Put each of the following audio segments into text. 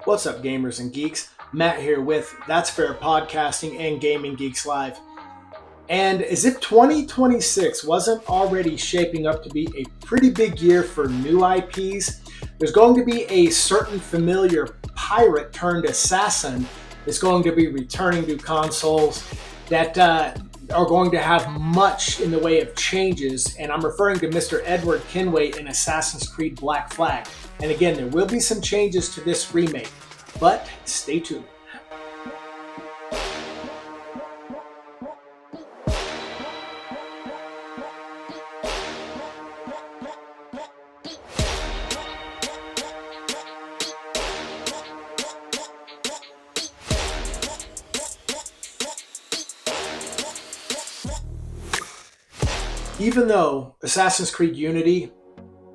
What's up, gamers and geeks? Matt here with That's Fair Podcasting and Gaming Geeks Live. And as if 2026 wasn't already shaping up to be a pretty big year for new IPs, there's going to be a certain familiar pirate turned assassin that's going to be returning to consoles that are going to have much in the way of changes. And I'm referring to Mr. Edward Kenway in Assassin's Creed Black Flag. And again, there will be some changes to this remake, but stay tuned. Even though Assassin's Creed Unity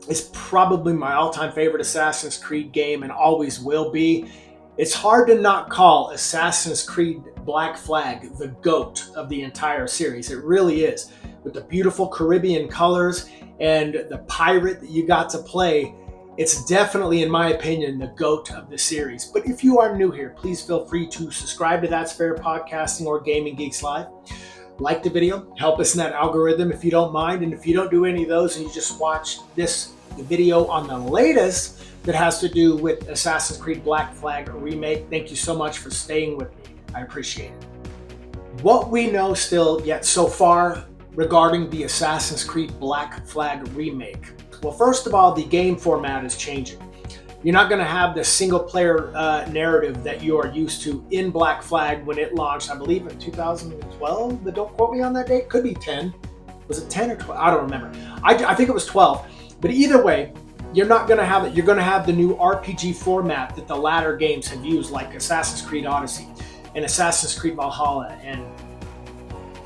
is probably my all-time favorite Assassin's Creed game and always will be, it's hard to not call Assassin's Creed Black Flag the GOAT of the entire series. It really is. With the beautiful Caribbean colors and the pirate that you got to play, it's definitely, in my opinion, the GOAT of the series. But if you are new here, please feel free to subscribe to That's Fair Podcasting or Gaming Geeks Live. Like the video, help us in that algorithm if you don't mind. And if you don't do any of those and you just watch this video on the latest that has to do with Assassin's Creed Black Flag Remake, thank you so much for staying with me. I appreciate it. What we know still yet so far regarding the Assassin's Creed Black Flag Remake. Well, first of all, the game format is changing. You're not going to have the single-player narrative that you are used to in Black Flag when it launched, I believe, in 2012, but don't quote me on that date. Could be 10. Was it 10 or 12? I don't remember. I think it was 12. But either way, you're not going to have it. You're going to have the new RPG format that the latter games have used, like Assassin's Creed Odyssey and Assassin's Creed Valhalla and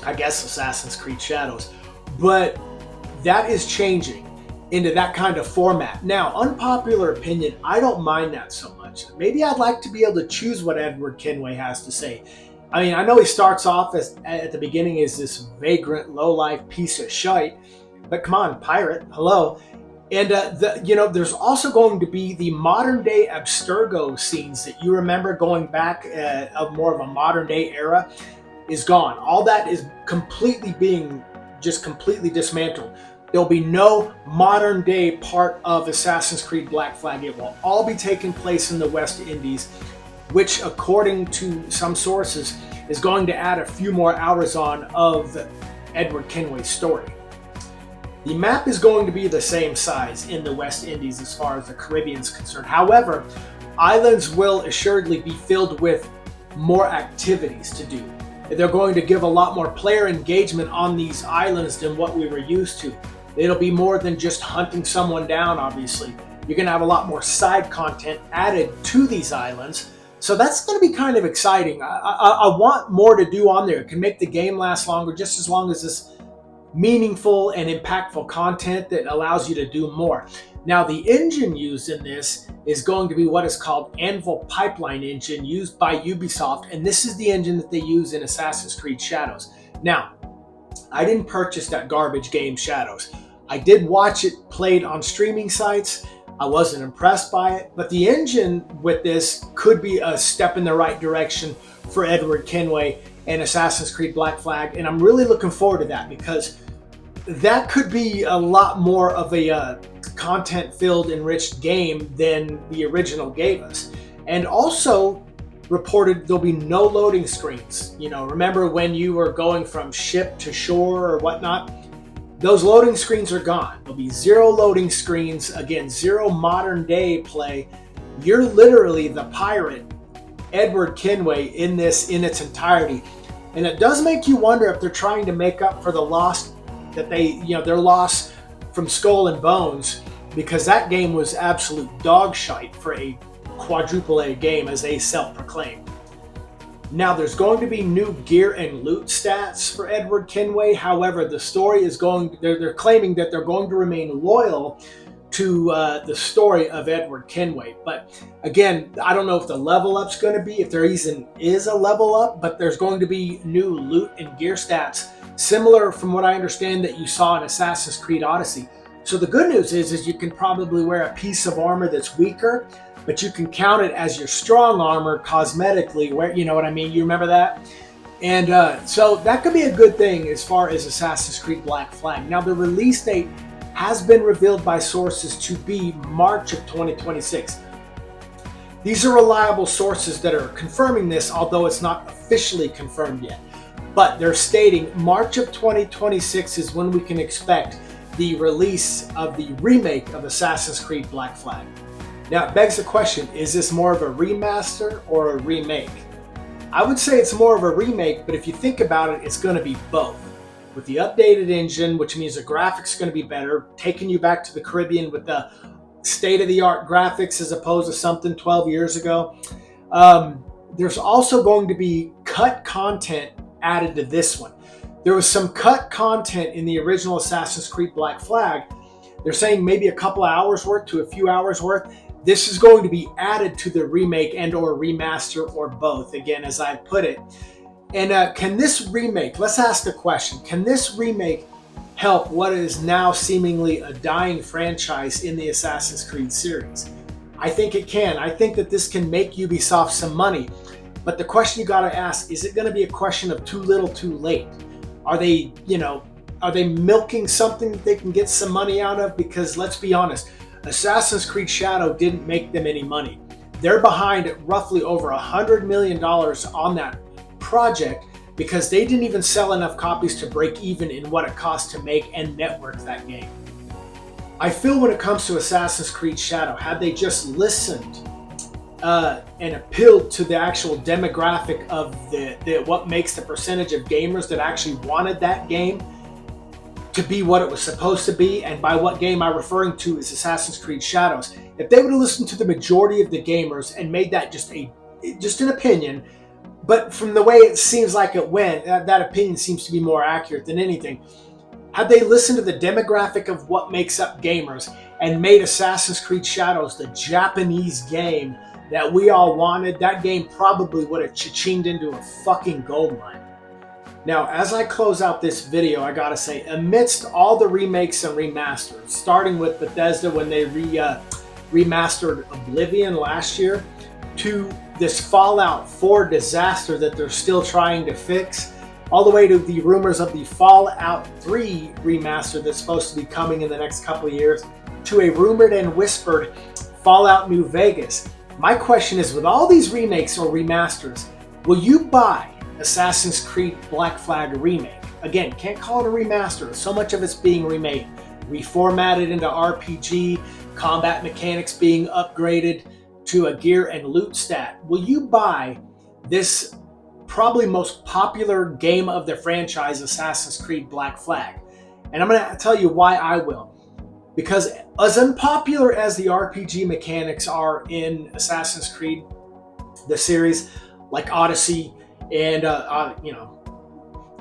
I guess Assassin's Creed Shadows. But that is changing into that kind of format. Now, unpopular opinion, I don't mind that so much. Maybe I'd like to be able to choose what Edward Kenway has to say. I mean, I know he starts off at the beginning as this vagrant, low-life piece of shite, but come on, pirate, hello. And there's also going to be the modern-day Abstergo scenes that you remember going back of more of a modern-day era is gone. All that is completely dismantled. There'll be no modern day part of Assassin's Creed Black Flag. It will all be taking place in the West Indies, which according to some sources is going to add a few more hours on of Edward Kenway's story. The map is going to be the same size in the West Indies as far as the Caribbean is concerned. However, islands will assuredly be filled with more activities to do. They're going to give a lot more player engagement on these islands than what we were used to. It'll be more than just hunting someone down, obviously. You're going to have a lot more side content added to these islands. So that's going to be kind of exciting. I want more to do on there. It can make the game last longer, just as long as this meaningful and impactful content that allows you to do more. Now, the engine used in this is going to be what is called Anvil Pipeline Engine, used by Ubisoft, and this is the engine that they use in Assassin's Creed Shadows. Now, I didn't purchase that garbage game Shadows. I did watch it played on streaming sites. I wasn't impressed by it, but the engine with this could be a step in the right direction for Edward Kenway and Assassin's Creed Black Flag, and I'm really looking forward to that because that could be a lot more of a content-filled, enriched game than the original gave us. And also reported there'll be no loading screens. You know, remember when you were going from ship to shore or whatnot? Those loading screens are gone. There'll be zero loading screens. Again, zero modern day play. You're literally the pirate, Edward Kenway, in this in its entirety. And it does make you wonder if they're trying to make up for the loss that their loss from Skull and Bones, because that game was absolute dog shite for a quadruple A game, as they self-proclaim. Now, there's going to be new gear and loot stats for Edward Kenway. However, the story is they're claiming that they're going to remain loyal to the story of Edward Kenway. But again, I don't know if the level up's going to be, if there even is a level up, but there's going to be new loot and gear stats, similar from what I understand that you saw in Assassin's Creed Odyssey. So the good news is you can probably wear a piece of armor that's weaker, but you can count it as your strong armor cosmetically. Where, you know what I mean? You remember that? And so that could be a good thing as far as Assassin's Creed Black Flag. Now, the release date has been revealed by sources to be March of 2026. These are reliable sources that are confirming this, although it's not officially confirmed yet. But they're stating March of 2026 is when we can expect the release of the remake of Assassin's Creed Black Flag. Now, it begs the question, is this more of a remaster or a remake? I would say it's more of a remake, but if you think about it, it's going to be both. With the updated engine, which means the graphics are going to be better, taking you back to the Caribbean with the state-of-the-art graphics as opposed to something 12 years ago. There's also going to be cut content added to this one. There was some cut content in the original Assassin's Creed Black Flag. They're saying maybe a couple of hours worth to a few hours worth. This is going to be added to the remake and or remaster or both, again, as I put it. And can this remake, let's ask the question, can this remake help what is now seemingly a dying franchise in the Assassin's Creed series? I think it can. I think that this can make Ubisoft some money. But the question you got to ask, is it going to be a question of too little too late? Are they milking something that they can get some money out of? Because let's be honest, Assassin's Creed Shadow didn't make them any money. They're behind roughly over $100 million on that project because they didn't even sell enough copies to break even in what it cost to make and network that game. I feel when it comes to Assassin's Creed Shadow, had they just listened and appealed to the actual demographic of the what makes the percentage of gamers that actually wanted that game to be what it was supposed to be, and by what game I'm referring to is Assassin's Creed Shadows. If they would have listened to the majority of the gamers and made that just an opinion, but from the way it seems like it went, that opinion seems to be more accurate than anything. Had they listened to the demographic of what makes up gamers and made Assassin's Creed Shadows the Japanese game that we all wanted, that game probably would have cha-chinged into a fucking goldmine. Now, as I close out this video, I gotta say, amidst all the remakes and remasters, starting with Bethesda when they remastered Oblivion last year, to this Fallout 4 disaster that they're still trying to fix, all the way to the rumors of the Fallout 3 remaster that's supposed to be coming in the next couple of years, to a rumored and whispered Fallout New Vegas. My question is, with all these remakes or remasters, will you buy Assassin's Creed Black Flag Remake? Again, can't call it a remaster. So much of it's being remade, reformatted into RPG, combat mechanics being upgraded to a gear and loot stat. Will you buy this probably most popular game of the franchise, Assassin's Creed Black Flag? And I'm going to tell you why I will. Because as unpopular as the RPG mechanics are in Assassin's Creed, the series, like Odyssey, and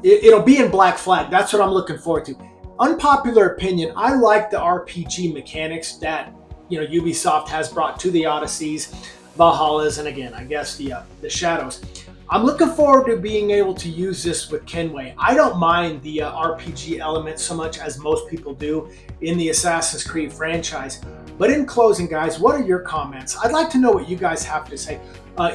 it'll be in Black Flag. That's what I'm looking forward to. Unpopular opinion, I like the RPG mechanics that Ubisoft has brought to the Odysseys, Valhallas, and again, I guess the Shadows. I'm looking forward to being able to use this with Kenway. I don't mind the RPG element so much as most people do in the Assassin's Creed franchise. But in closing, guys, what are your comments? I'd like to know what you guys have to say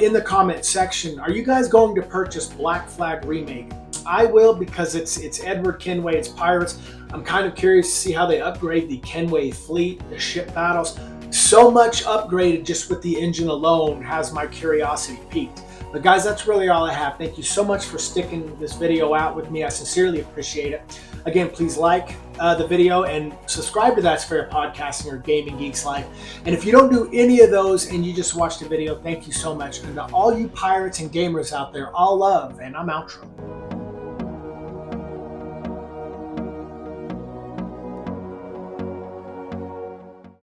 in the comment section. Are you guys going to purchase Black Flag Remake? I will, because it's Edward Kenway, it's pirates. I'm kind of curious to see how they upgrade the Kenway fleet, the ship battles. So much upgraded just with the engine alone has my curiosity piqued. But guys, that's really all I have. Thank you so much for sticking this video out with me. I sincerely appreciate it. Again, please like the video and subscribe to That's Fair Podcasting or Gaming Geeks Life. And if you don't do any of those and you just watch the video, thank you so much. And to all you pirates and gamers out there, all love, and I'm outro.